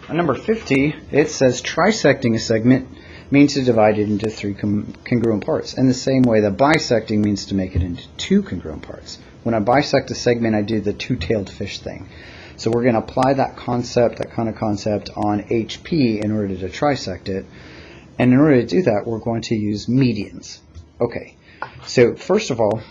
On number 50, it says trisecting a segment means to divide it into 3 congruent parts. In the same way that bisecting means to make it into 2 congruent parts. When I bisect a segment, I do the two-tailed fish thing. So we're going to apply that concept, that kind of concept, on HP in order to trisect it. And in order to do that, we're going to use medians. Okay, so first of all,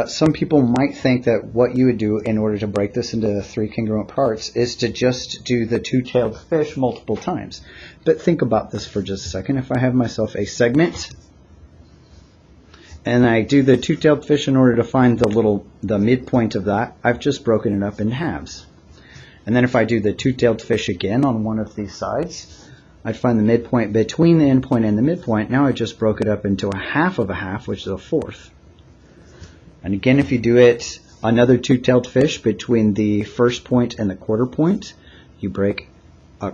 some people might think that what you would do in order to break this into 3 congruent parts is to just do the two-tailed fish multiple times. But think about this for just a second. If I have myself a segment and I do the two-tailed fish in order to find the midpoint of that, I've just broken it up in halves. And then if I do the two-tailed fish again on one of these sides, I'd find the midpoint between the endpoint and the midpoint. Now I just broke it up into a half of a half, which is a fourth. And again, if you do it another two-tailed fish between the first point and the quarter point, you break a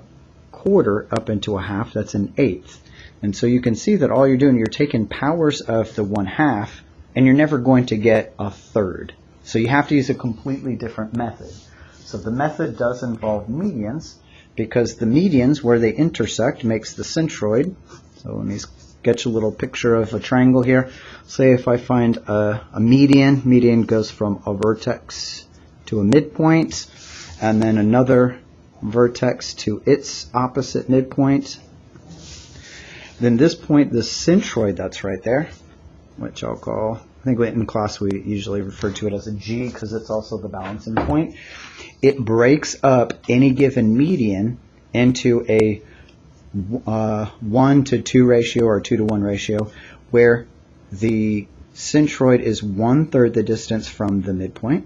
quarter up into a half. That's an eighth. And so you can see that all you're doing, you're taking powers of the 1/2, and you're never going to get a third. So you have to use a completely different method. So the method does involve medians, because the medians, where they intersect, makes the centroid. So let me sketch a little picture of a triangle here. Say if I find a median goes from a vertex to a midpoint, and then another vertex to its opposite midpoint. Then this point, the centroid that's right there, which I'll call, I think in class we usually refer to it as a G because it's also the balancing point. It breaks up any given median into a 1-to-2 ratio or 2-to-1 ratio, where the centroid is 1/3 the distance from the midpoint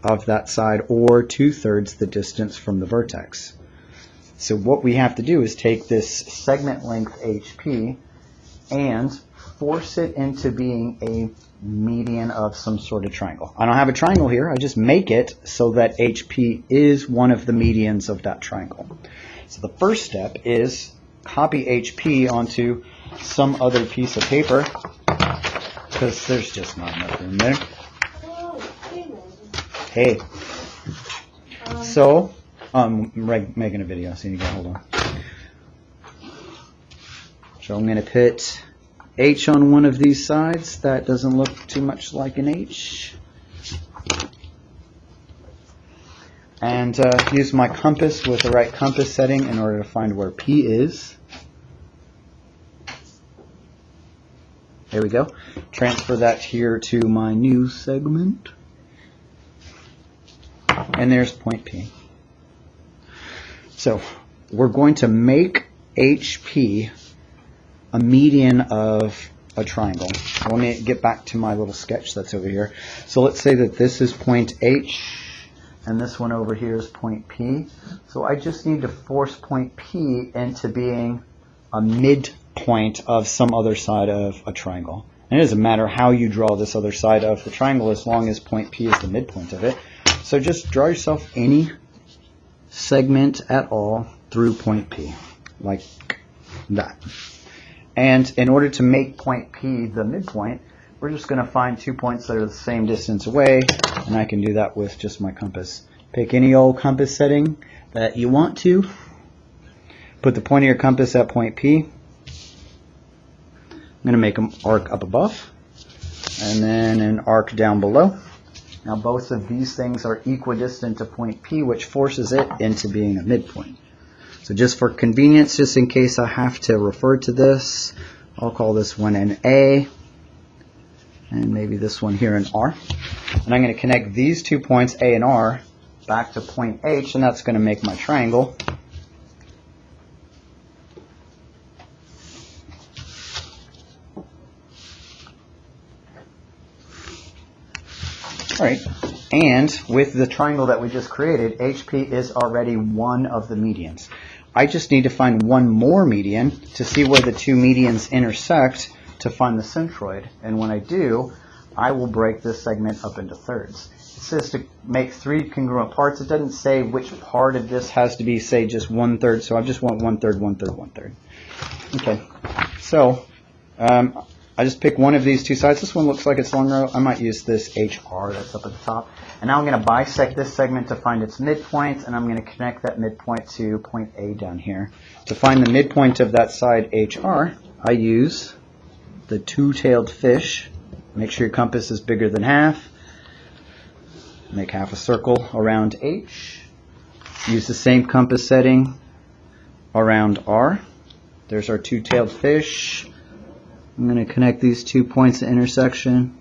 of that side, or 2/3 the distance from the vertex. So what we have to do is take this segment length HP and force it into being a median of some sort of triangle. I don't have a triangle here, I just make it so that HP is one of the medians of that triangle. So the first step is copy HP onto some other piece of paper, because there's just not enough room there. Hey. So, I'm making a video, so you can hold on. So I'm going to put H on one of these sides. That doesn't look too much like an H. And use my compass with the right compass setting in order to find where P is. There we go. Transfer that here to my new segment. And there's point P. So we're going to make HP a median of a triangle. Let me get back to my little sketch that's over here. So let's say that this is point H, and this one over here is point P. So I just need to force point P into being a midpoint of some other side of a triangle. And it doesn't matter how you draw this other side of the triangle as long as point P is the midpoint of it. So just draw yourself any segment at all through point P, like that. And in order to make point P the midpoint, we're just going to find 2 points that are the same distance away, and I can do that with just my compass. Pick any old compass setting that you want to. Put the point of your compass at point P. I'm going to make an arc up above, and then an arc down below. Now both of these things are equidistant to point P, which forces it into being a midpoint. So just for convenience, just in case I have to refer to this, I'll call this one an A, and maybe this one here an R. And I'm going to connect these 2 points, A and R, back to point H, and that's going to make my triangle. All right, and with the triangle that we just created, HP is already one of the medians. I just need to find one more median to see where the two medians intersect to find the centroid. And when I do, I will break this segment up into thirds. It says to make 3 congruent parts. It doesn't say which part of this has to be, say, just 1/3. So I just want 1/3, 1/3, 1/3. Okay, so I just pick one of these two sides. This one looks like it's longer. I might use this HR that's up at the top. And now I'm going to bisect this segment to find its midpoint, and I'm going to connect that midpoint to point A down here. To find the midpoint of that side HR, I use the two-tailed fish. Make sure your compass is bigger than half. Make half a circle around H. Use the same compass setting around R. There's our two-tailed fish. I'm going to connect these 2 points of intersection.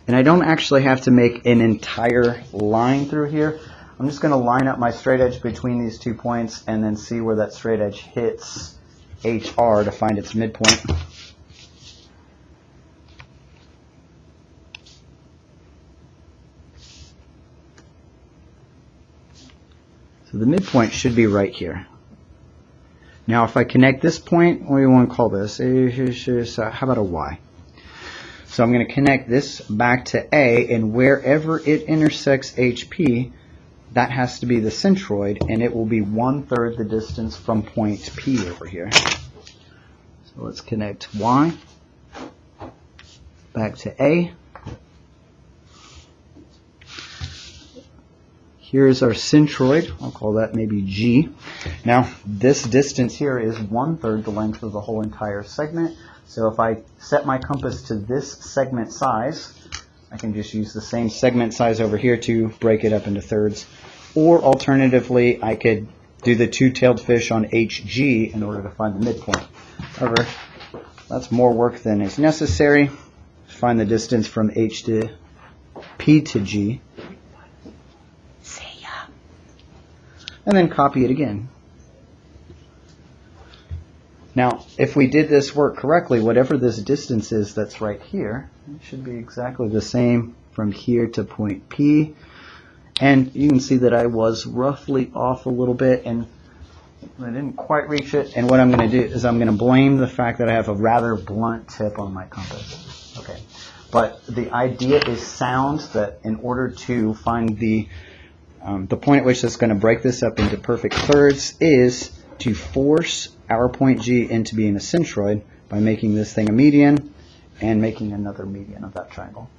And I don't actually have to make an entire line through here. I'm just going to line up my straight edge between these 2 points and then see where that straight edge hits HR to find its midpoint. So the midpoint should be right here. Now if I connect this point, what do you want to call this? How about a Y? So I'm going to connect this back to A, and wherever it intersects HP, that has to be the centroid, and it will be 1/3 the distance from point P over here. So let's connect Y back to A. Here's our centroid. I'll call that maybe G. Now, this distance here is 1/3 the length of the whole entire segment. So if I set my compass to this segment size, I can just use the same segment size over here to break it up into thirds. Or alternatively, I could do the two-tailed fish on HG in order to find the midpoint. However, that's more work than is necessary. Find the distance from H to P to G. And then copy it again. Now, if we did this work correctly, whatever this distance is that's right here, it should be exactly the same from here to point P. And you can see that I was roughly off a little bit and I didn't quite reach it. And what I'm going to do is I'm going to blame the fact that I have a rather blunt tip on my compass. Okay. But the idea is sound, that in order to find the point at which it's going to break this up into perfect thirds is to force our point G into being a centroid by making this thing a median and making another median of that triangle.